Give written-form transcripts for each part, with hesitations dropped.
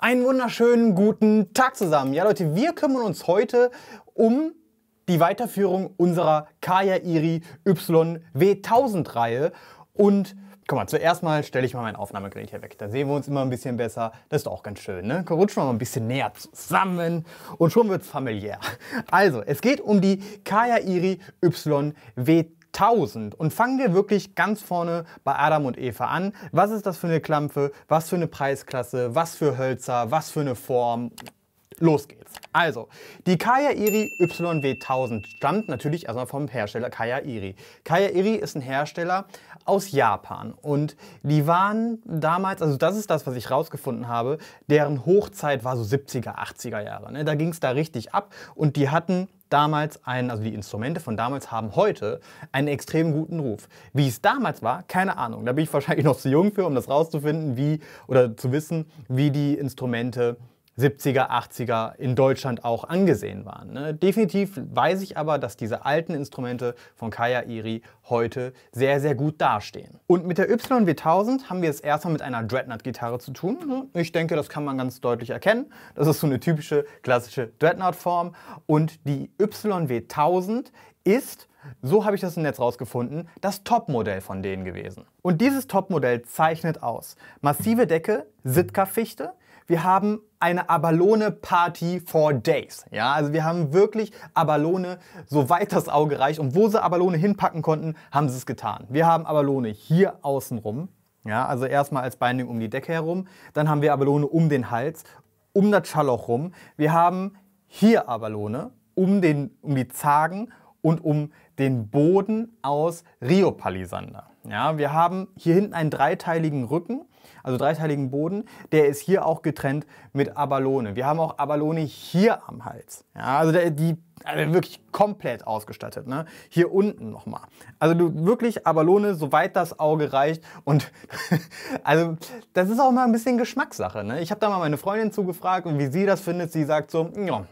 Einen wunderschönen guten Tag zusammen. Ja Leute, wir kümmern uns heute um die Weiterführung unserer Kaya-Iri YW1000-Reihe. Und guck mal, zuerst mal stelle ich mal mein Aufnahmegerät hier weg. Da sehen wir uns immer ein bisschen besser. Das ist doch auch ganz schön, ne? Rutschen wir mal ein bisschen näher zusammen und schon wird es familiär. Also, es geht um die Kaya-Iri YW1000. Und fangen wir wirklich ganz vorne bei Adam und Eva an. Was ist das für eine Klampfe? Was für eine Preisklasse? Was für Hölzer? Was für eine Form? Los geht's. Also, die Kaya-Iri YW1000 stammt natürlich erstmal vom Hersteller Kaya-Iri. Kaya-Iri ist ein Hersteller aus Japan und die waren damals, also das ist das, was ich rausgefunden habe, deren Hochzeit war so 70er, 80er Jahre. Ne? Da ging es da richtig ab und die hatten damals also die Instrumente von damals haben heute einen extrem guten Ruf. Wie es damals war, keine Ahnung. Da bin ich wahrscheinlich noch zu jung für, um das rauszufinden, wie oder zu wissen, wie die Instrumente 70er, 80er in Deutschland auch angesehen waren. Ne? Definitiv weiß ich aber, dass diese alten Instrumente von Kaya-Iri heute sehr, sehr gut dastehen. Und mit der YW1000 haben wir es erstmal mit einer Dreadnought-Gitarre zu tun. Ich denke, das kann man ganz deutlich erkennen. Das ist so eine typische klassische Dreadnought-Form. Und die YW1000 ist, so habe ich das im Netz rausgefunden, das Topmodell von denen gewesen. Und dieses Topmodell zeichnet aus massive Decke, Sitka-Fichte. Wir haben eine Abalone Party for Days. Ja, also wir haben wirklich Abalone, soweit das Auge reicht. Und wo sie Abalone hinpacken konnten, haben sie es getan. Wir haben Abalone hier außenrum. Ja, also erstmal als Binding um die Decke herum. Dann haben wir Abalone um den Hals, um das Schalloch rum. Wir haben hier Abalone um die Zagen und um den Boden aus Rhiopalisander. Ja, wir haben hier hinten einen dreiteiligen Rücken, also dreiteiligen Boden, der ist hier auch getrennt mit Abalone. Wir haben auch Abalone hier am Hals. Ja, also wirklich komplett ausgestattet. Ne? Hier unten nochmal. Also du wirklich Abalone, soweit das Auge reicht. Und also das ist auch mal ein bisschen Geschmackssache. Ne? Ich habe da mal meine Freundin zugefragt und wie sie das findet. Sie sagt so, ja,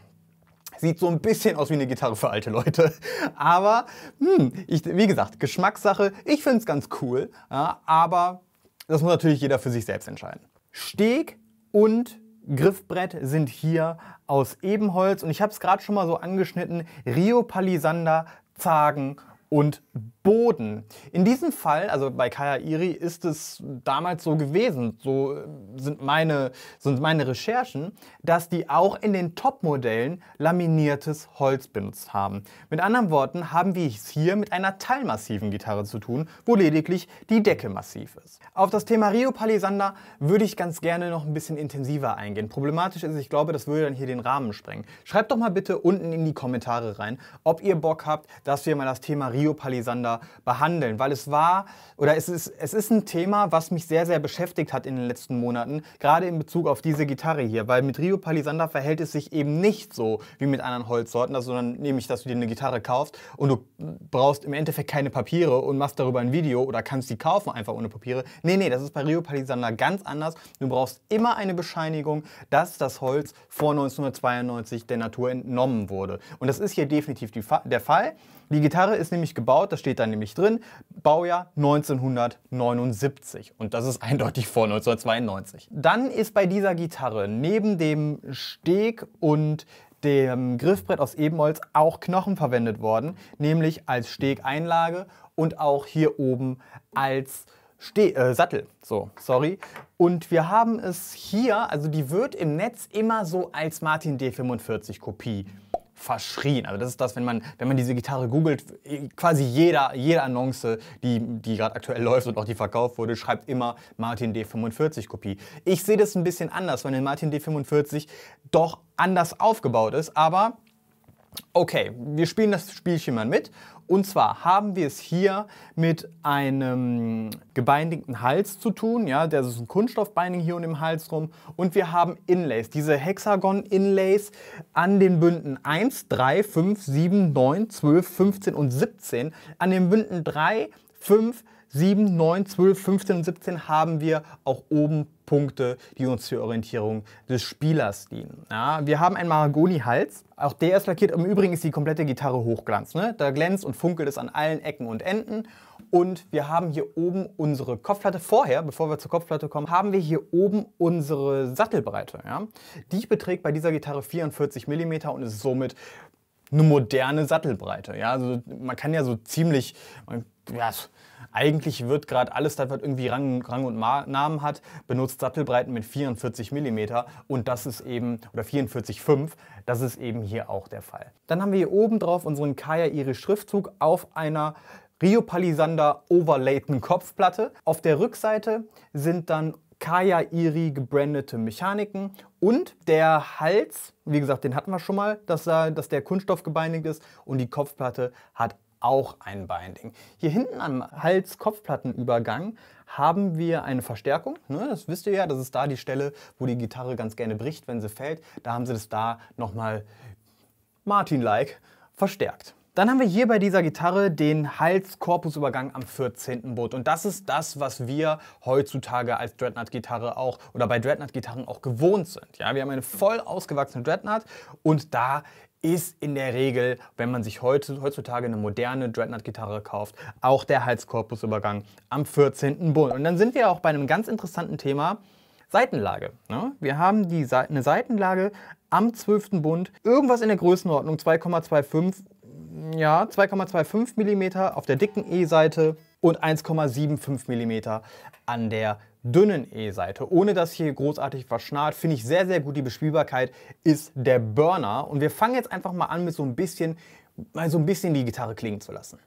sieht so ein bisschen aus wie eine Gitarre für alte Leute. Aber wie gesagt, Geschmackssache. Ich finde es ganz cool. Ja, aber das muss natürlich jeder für sich selbst entscheiden. Steg und Griffbrett sind hier aus Ebenholz. Und ich habe es gerade schon mal so angeschnitten. Rhiopalisander, Zagen und Boden. In diesem Fall, also bei Kaya-Iri, ist es damals so gewesen, so sind meine Recherchen, dass die auch in den Top-Modellen laminiertes Holz benutzt haben. Mit anderen Worten haben wir es hier mit einer teilmassiven Gitarre zu tun, wo lediglich die Decke massiv ist. Auf das Thema Rhiopalisander würde ich ganz gerne noch ein bisschen intensiver eingehen. Problematisch ist, ich glaube, das würde dann hier den Rahmen sprengen. Schreibt doch mal bitte unten in die Kommentare rein, ob ihr Bock habt, dass wir mal das Thema Rhiopalisander behandeln, weil es ist ein Thema, was mich sehr, sehr beschäftigt hat in den letzten Monaten, gerade in Bezug auf diese Gitarre hier, weil mit Rhiopalisander verhält es sich eben nicht so wie mit anderen Holzsorten, sondern nämlich, dass du dir eine Gitarre kaufst und du brauchst im Endeffekt keine Papiere und machst darüber ein Video oder kannst die kaufen einfach ohne Papiere. Nee, das ist bei Rhiopalisander ganz anders. Du brauchst immer eine Bescheinigung, dass das Holz vor 1992 der Natur entnommen wurde. Und das ist hier definitiv der Fall. Die Gitarre ist nämlich gebaut, das steht da nämlich drin, Baujahr 1979 und das ist eindeutig vor 1992. Dann ist bei dieser Gitarre neben dem Steg und dem Griffbrett aus Ebenholz auch Knochen verwendet worden, nämlich als Stegeinlage und auch hier oben als Sattel. So, sorry. Und wir haben es hier, also die wird im Netz immer so als Martin D45 Kopie verschrien. Also das ist das, wenn man diese Gitarre googelt, quasi jede Annonce, die gerade aktuell läuft und auch die verkauft wurde, schreibt immer Martin D45 Kopie. Ich sehe das ein bisschen anders, weil der Martin D45 doch anders aufgebaut ist, aber okay, wir spielen das Spielchen mal mit. Und zwar haben wir es hier mit einem gebeindigten Hals zu tun. Ja, das ist ein Kunststoffbinding hier um den Hals rum. Und wir haben Inlays, diese Hexagon-Inlays an den Bünden 1, 3, 5, 7, 9, 12, 15 und 17. An den Bünden 3, 5, 7, 9, 12, 15 und 17 haben wir auch oben Punkte, die uns zur Orientierung des Spielers dienen. Ja, wir haben einen Mahagoni-Hals. Auch der ist lackiert. Im Übrigen ist die komplette Gitarre Hochglanz. Ne? Da glänzt und funkelt es an allen Ecken und Enden. Und wir haben hier oben unsere Kopfplatte. Vorher, bevor wir zur Kopfplatte kommen, haben wir hier oben unsere Sattelbreite. Ja? Die beträgt bei dieser Gitarre 44 mm und ist somit eine moderne Sattelbreite. Ja? Also man kann ja so ziemlich... Ja, eigentlich wird gerade alles, das was irgendwie Rang und Namen hat, benutzt Sattelbreiten mit 44 mm und das ist eben, oder 44,5, das ist eben hier auch der Fall. Dann haben wir hier oben drauf unseren Kaya Iri Schriftzug auf einer Rio Palisander overlayten Kopfplatte. Auf der Rückseite sind dann Kaya Iri gebrandete Mechaniken und der Hals, wie gesagt, den hatten wir schon mal, dass der Kunststoff gebeinigt ist und die Kopfplatte hat auch ein Binding. Hier hinten am Hals-Kopfplattenübergang haben wir eine Verstärkung. Ne, das wisst ihr ja, das ist da die Stelle, wo die Gitarre ganz gerne bricht, wenn sie fällt. Da haben sie das da nochmal Martin-like verstärkt. Dann haben wir hier bei dieser Gitarre den Hals-Korpusübergang am 14. Bund. Und das ist das, was wir heutzutage als Dreadnought-Gitarre auch oder bei Dreadnought-Gitarren auch gewohnt sind. Ja, wir haben eine voll ausgewachsene Dreadnought und da ist in der Regel, wenn man sich heutzutage eine moderne Dreadnought-Gitarre kauft, auch der Hals-Korpusübergang am 14. Bund. Und dann sind wir auch bei einem ganz interessanten Thema, Seitenlage. Ne? Wir haben eine Seitenlage am 12. Bund, irgendwas in der Größenordnung 2,25, ja, 2,25 mm auf der dicken E-Seite und 1,75 mm an der dünnen E-Seite. Ohne dass hier großartig verschnarrt, finde ich sehr, sehr gut. Die Bespielbarkeit ist der Burner. Und wir fangen jetzt einfach mal an, mit so ein bisschen die Gitarre klingen zu lassen.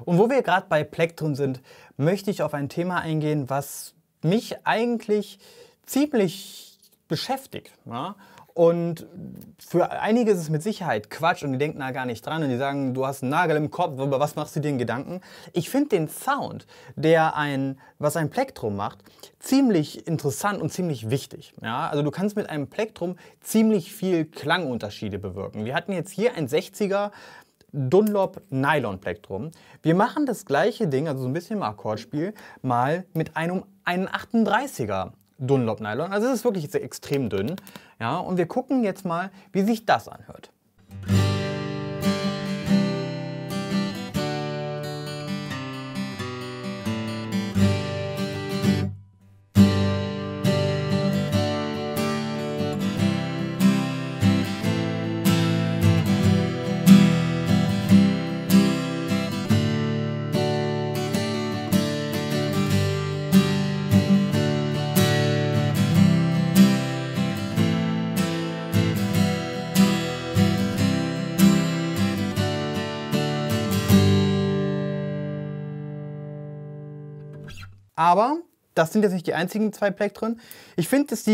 Und wo wir gerade bei Plektrum sind, möchte ich auf ein Thema eingehen, was mich eigentlich ziemlich beschäftigt. Ja? Und für einige ist es mit Sicherheit Quatsch und die denken da gar nicht dran und die sagen, du hast einen Nagel im Kopf, aber was machst du dir in Gedanken? Ich finde den Sound, was ein Plektrum macht, ziemlich interessant und ziemlich wichtig. Ja? Also du kannst mit einem Plektrum ziemlich viel Klangunterschiede bewirken. Wir hatten jetzt hier ein 60er Dunlop Nylon Plektrum. Wir machen das gleiche Ding, also so ein bisschen im Akkordspiel, mal mit einem 38er Dunlop Nylon. Also es ist wirklich extrem dünn. Ja, und wir gucken jetzt mal, wie sich das anhört. Aber das sind jetzt nicht die einzigen 2 Plektren. Ich finde, dass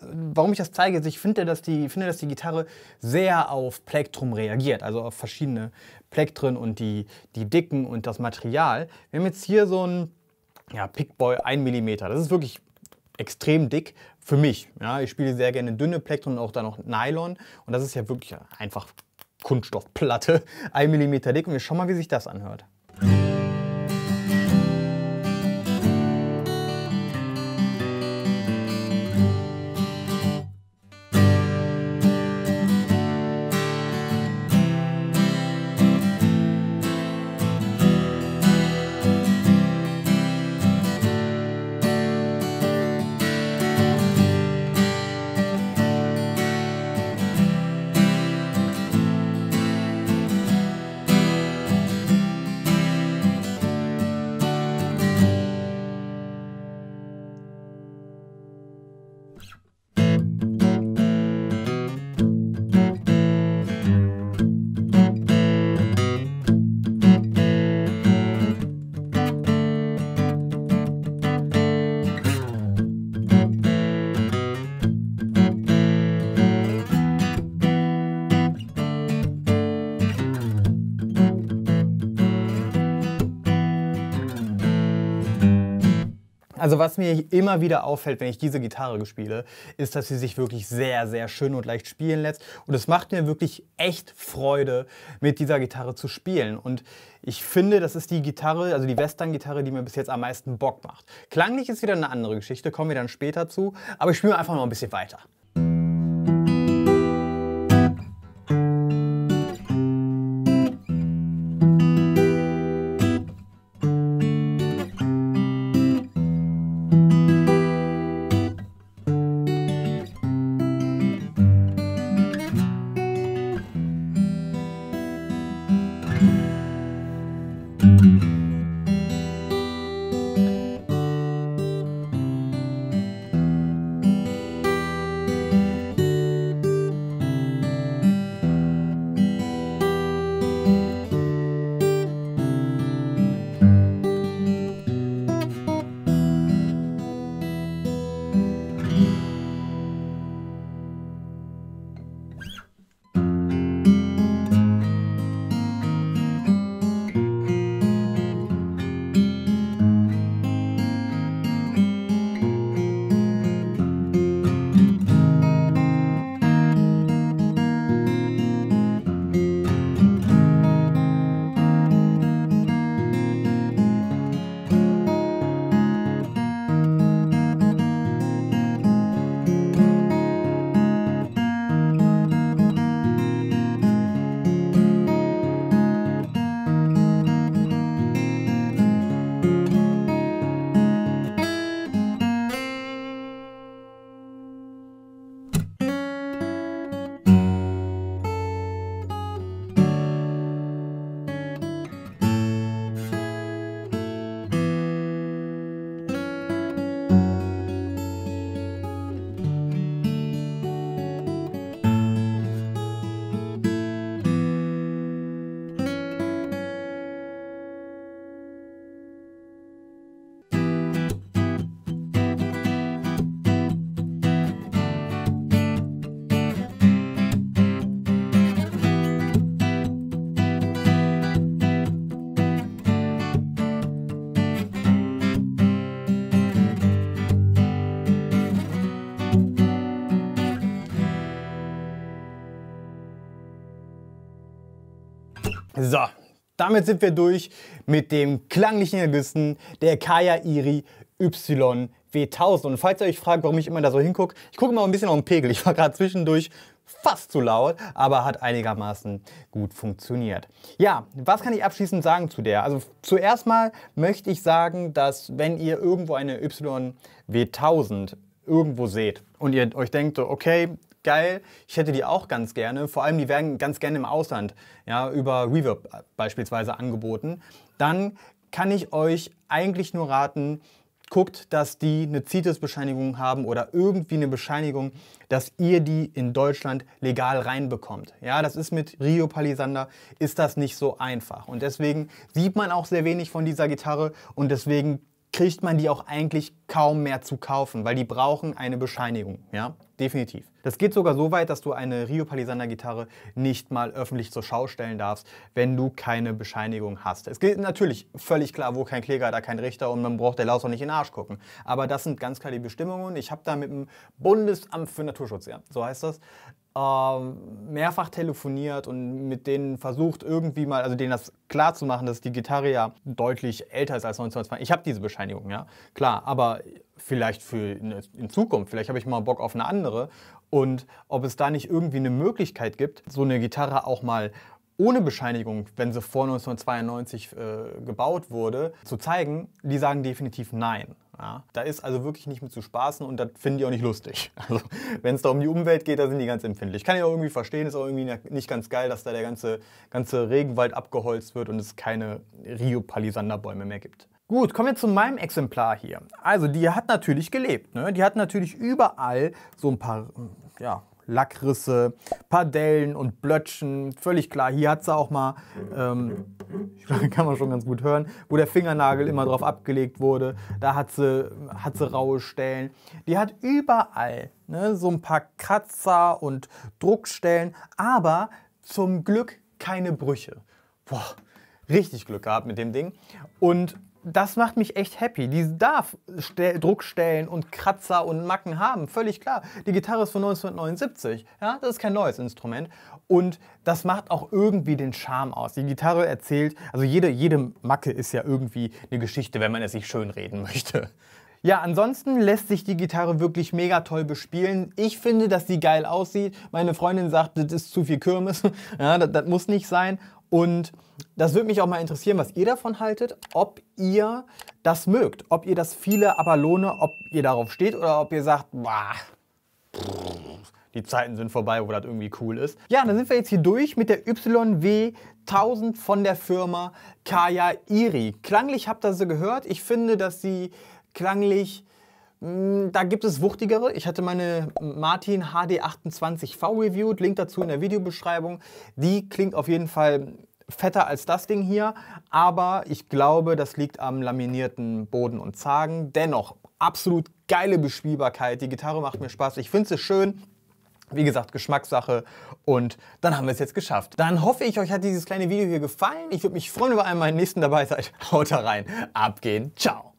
warum ich das zeige, ist, ich finde, dass die Gitarre sehr auf Plektrum reagiert, also auf verschiedene Plektren und die Dicken und das Material. Wir haben jetzt hier so ein Pickboy 1 mm. Das ist wirklich extrem dick für mich. Ja, ich spiele sehr gerne dünne Plektren und auch dann noch Nylon. Und das ist ja wirklich einfach Kunststoffplatte, 1 mm dick. Und wir schauen mal, wie sich das anhört. Also was mir immer wieder auffällt, wenn ich diese Gitarre spiele, ist, dass sie sich wirklich sehr, sehr schön und leicht spielen lässt. Und es macht mir wirklich echt Freude, mit dieser Gitarre zu spielen. Und ich finde, das ist die Gitarre, also die Western-Gitarre, die mir bis jetzt am meisten Bock macht. Klanglich ist wieder eine andere Geschichte, kommen wir dann später zu. Aber ich spiele einfach noch ein bisschen weiter. So, damit sind wir durch mit dem klanglichen Ergüssen der Kaya Iri YW1000. Und falls ihr euch fragt, warum ich immer da so hingucke, ich gucke immer ein bisschen auf den Pegel. Ich war gerade zwischendurch fast zu laut, aber hat einigermaßen gut funktioniert. Ja, was kann ich abschließend sagen zu der? Also zuerst mal möchte ich sagen, dass wenn ihr irgendwo eine YW1000 irgendwo seht und ihr euch denkt, so, okay, geil, ich hätte die auch ganz gerne, vor allem die werden ganz gerne im Ausland, ja, über Reverb beispielsweise angeboten, dann kann ich euch eigentlich nur raten, guckt, dass die eine CITES-Bescheinigung haben oder irgendwie eine Bescheinigung, dass ihr die in Deutschland legal reinbekommt. Ja, das ist mit Rio Palisander, ist das nicht so einfach. Und deswegen sieht man auch sehr wenig von dieser Gitarre und deswegen kriegt man die auch eigentlich kaum mehr zu kaufen, weil die brauchen eine Bescheinigung, ja, definitiv. Das geht sogar so weit, dass du eine Rio Palisander Gitarre nicht mal öffentlich zur Schau stellen darfst, wenn du keine Bescheinigung hast. Es gilt natürlich völlig klar, wo kein Kläger, da kein Richter und man braucht der Laus auch nicht in den Arsch gucken. Aber das sind ganz klar die Bestimmungen. Ich habe da mit dem Bundesamt für Naturschutz, ja, so heißt das, mehrfach telefoniert und mit denen versucht irgendwie mal, also denen das klar zu machen, dass die Gitarre ja deutlich älter ist als 1920. Ich habe diese Bescheinigung, ja, klar, aber vielleicht für in Zukunft, vielleicht habe ich mal Bock auf eine andere und ob es da nicht irgendwie eine Möglichkeit gibt, so eine Gitarre auch mal ohne Bescheinigung, wenn sie vor 1992 gebaut wurde, zu zeigen, die sagen definitiv nein. Ja, da ist also wirklich nicht mit zu spaßen und das finden die auch nicht lustig. Also, wenn es da um die Umwelt geht, da sind die ganz empfindlich. Kann ich auch irgendwie verstehen, ist auch irgendwie nicht ganz geil, dass da der ganze Regenwald abgeholzt wird und es keine Rio Palisander Bäume mehr gibt. Gut, kommen wir zu meinem Exemplar hier. Also die hat natürlich gelebt, ne? Die hat natürlich überall so ein paar, ja, Lackrisse, paar Dellen und Blötchen, völlig klar. Hier hat sie auch mal, kann man schon ganz gut hören, wo der Fingernagel immer drauf abgelegt wurde. Da hat sie raue Stellen. Die hat überall, ne, so ein paar Kratzer und Druckstellen, aber zum Glück keine Brüche. Boah, richtig Glück gehabt mit dem Ding. Und das macht mich echt happy. Die darf Druckstellen und Kratzer und Macken haben, völlig klar. Die Gitarre ist von 1979, ja, das ist kein neues Instrument. Und das macht auch irgendwie den Charme aus. Die Gitarre erzählt, also jede Macke ist ja irgendwie eine Geschichte, wenn man es sich schönreden möchte. Ja, ansonsten lässt sich die Gitarre wirklich mega toll bespielen. Ich finde, dass die geil aussieht. Meine Freundin sagt, das ist zu viel Kirmes. Ja, das muss nicht sein. Und das würde mich auch mal interessieren, was ihr davon haltet, ob ihr das mögt, ob ihr das viele Abalone, ob ihr darauf steht oder ob ihr sagt, bah, die Zeiten sind vorbei, wo das irgendwie cool ist. Ja, dann sind wir jetzt hier durch mit der YW 1000 von der Firma Kaya Iri. Klanglich habt ihr sie gehört. Ich finde, dass sie klanglich, da gibt es wuchtigere. Ich hatte meine Martin HD28V reviewed, Link dazu in der Videobeschreibung. Die klingt auf jeden Fall fetter als das Ding hier, aber ich glaube, das liegt am laminierten Boden und Zagen. Dennoch, absolut geile Bespielbarkeit. Die Gitarre macht mir Spaß. Ich finde sie schön. Wie gesagt, Geschmackssache und dann haben wir es jetzt geschafft. Dann hoffe ich, euch hat dieses kleine Video hier gefallen. Ich würde mich freuen, wenn ihr beim nächsten dabei seid. Haut da rein, abgehen, ciao.